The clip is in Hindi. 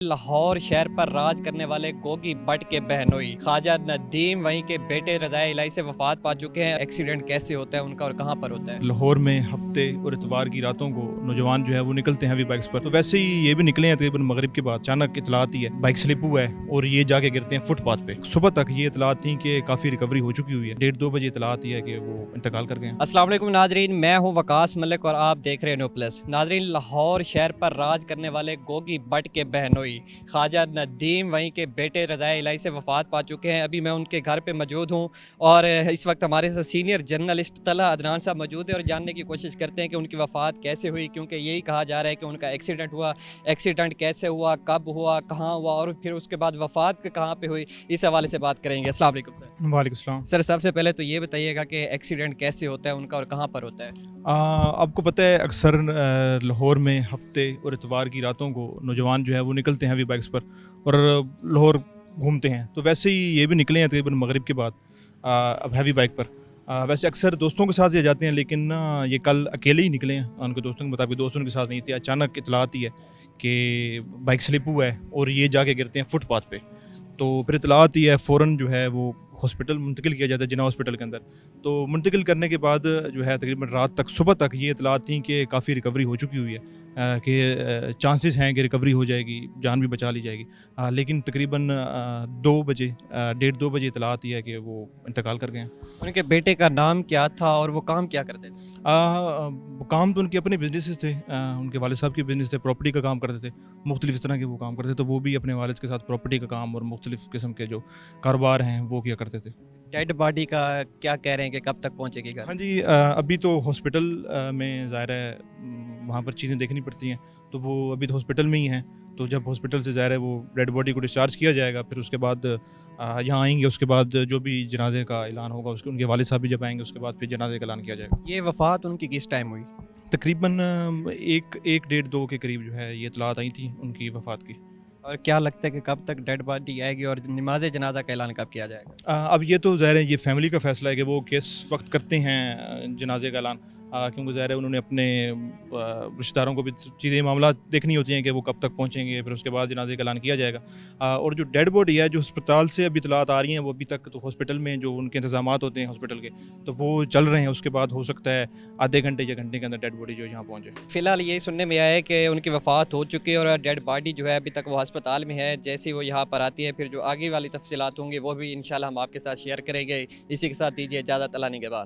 लाहौर शहर पर राज करने वाले गोगी बट के बहनोई ख्वाजा नदीम वहीं के बेटे रज़ाए इलाही से वफात पा चुके हैं। एक्सीडेंट कैसे होता है उनका और कहाँ पर होता है? लाहौर में हफ्ते और इतवार की रातों को नौजवान जो है वो निकलते हैं अभी बाइक्स पर। तो वैसे ही ये भी निकले हैं तकरीबन मगरिब के बाद। अचानक इतला आती है बाइक स्लिप हुआ है और ये जाके गिरते हैं फुटपाथ पे। सुबह तक ये इतला थी कि काफी रिकवरी हो चुकी हुई है। 1:30-2 बजे इतला आती है कि वो इंतकाल कर गए हैं। अस्सलाम वालेकुम नाजरीन, मैं हूं वकास मलिक और आप देख रहे हैं न्यू प्लस। नाजरीन, लाहौर शहर पर राज करने वाले गोगी बट के बहनोई ख्वाजा नदीम वहीं के बेटे रज़ाए इलाही से वफात पा चुके हैं। अभी मैं उनके घर पे मौजूद हूं और इस वक्त हमारे साथ सीनियर जर्नलिस्ट तलहा अदनान साहब मौजूद है और जानने की कोशिश करते हैं कि उनकी वफात कैसे हुई, क्योंकि यही कहा जा रहा है कि उनका एक्सीडेंट हुआ। एक्सीडेंट कैसे हुआ, कब हुआ, कहाँ हुआ और फिर उसके बाद वफात कहाँ पे हुई, इस हवाले से बात करेंगे। अस्सलाम वालेकुम सर। वालेकुम सलाम। सर, सबसे पहले तो ये बताइएगा कि एक्सीडेंट कैसे होता है उनका और कहाँ पर होता है? आपको पता है अक्सर लाहौर में हफ्ते और इतवार की रातों को नौजवान जो है वो निकलते हैं अभी बाइक्स पर और लाहौर घूमते हैं। तो वैसे ही ये भी निकले हैं तकरीबन मगरिब के बाद अब हैवी बाइक पर। वैसे अक्सर दोस्तों के साथ ये जाते हैं, लेकिन ना ये कल अकेले ही निकले हैं। उनके दोस्तों के मुताबिक दोस्त उनके साथ नहीं थे। अचानक इतला आती है कि बाइक स्लिप हुआ है और ये जाके गिरते हैं फुटपाथ पे। तो फिर इतला आती है, फ़ौरन जो है वो हॉस्पिटल मुंतकिल किया जाता है, जिन्ना हॉस्पिटल के अंदर। तो मुंतकिल करने के बाद जो है तकरीबन रात तक, सुबह तक ये इतलात थी कि काफ़ी रिकवरी हो चुकी हुई है, कि चांसेस हैं कि रिकवरी हो जाएगी, जान भी बचा ली जाएगी। लेकिन तकरीबन 2 बजे 1:30-2 बजे इतला आती है कि वो इंतकाल कर गए हैं। उनके बेटे का नाम क्या था और वो काम क्या करते थे? काम तो उनके अपने बिजनेसेस थे। उनके वालिद साहब के बिजनेस थे, प्रॉपर्टी का काम करते थे। मुख्तलिफ इस तरह के वो काम करते थे, तो वो भी अपने वालिद के साथ प्रॉपर्टी का काम और मुख्तलिफ किस्म के जो कारोबार हैं वो किया करते थे। डेड बॉडी का क्या कह रहे हैं कि कब तक पहुंचेगी घर? हाँ जी, अभी तो हॉस्पिटल में ज़ाहिर है वहाँ पर चीज़ें देखनी पड़ती हैं, तो वो अभी तो हॉस्पिटल में ही हैं। तो जब हॉस्पिटल से ज़ाहिर है वो डेड बॉडी को डिस्चार्ज किया जाएगा, फिर उसके बाद यहाँ आएंगे। उसके बाद जो भी जनाजे का ऐलान होगा, उसके उनके वालिद साहब भी जब आएंगे, उसके बाद फिर जनाजे का ऐलान किया जाएगा। ये वफात उनकी किस टाइम हुई? तकरीबन 1 1 1:30 2 के करीब जो है ये इतलात आई थी उनकी वफ़ात की। और क्या लगता है कि कब तक डेड बॉडी आएगी और नमाज जनाजा का ऐलान कब किया जाएगा? अब ये तो ज़ाहिर है ये फैमिली का फ़ैसला है कि वो किस वक्त करते हैं जनाजे का ऐलान। क्योंकि ज़ाहिर है उन्होंने अपने रिश्तेदारों को भी चीज़ें मामला देखनी होती हैं कि वो कब तक पहुँचेंगे, फिर उसके बाद जनाजे का ऐलान किया जाएगा। और जो डेड बॉडी है, जो अस्पताल से अभी इतलात आ रही हैं, वो अभी तक तो हॉस्पिटल में जो उनके इंतज़ामात होते हैं हॉस्पिटल के, तो वो चल रहे हैं। उसके बाद हो सकता है आधे घंटे या घंटे के अंदर डेड बॉडी जो यहाँ पहुँचे। फिलहाल यही सुनने में आया है कि उनकी वफात हो चुकी है और डेड बॉडी जो है अभी तक वो अस्पताल में है। जैसे ही वो यहाँ पर आती है, फिर जो आगे वाली तफसीलात होंगी वो भी इंशाल्लाह हम आपके साथ शेयर करेंगे। इसी के साथ दीजिए इजाज़त। अल्लाह निगहबान।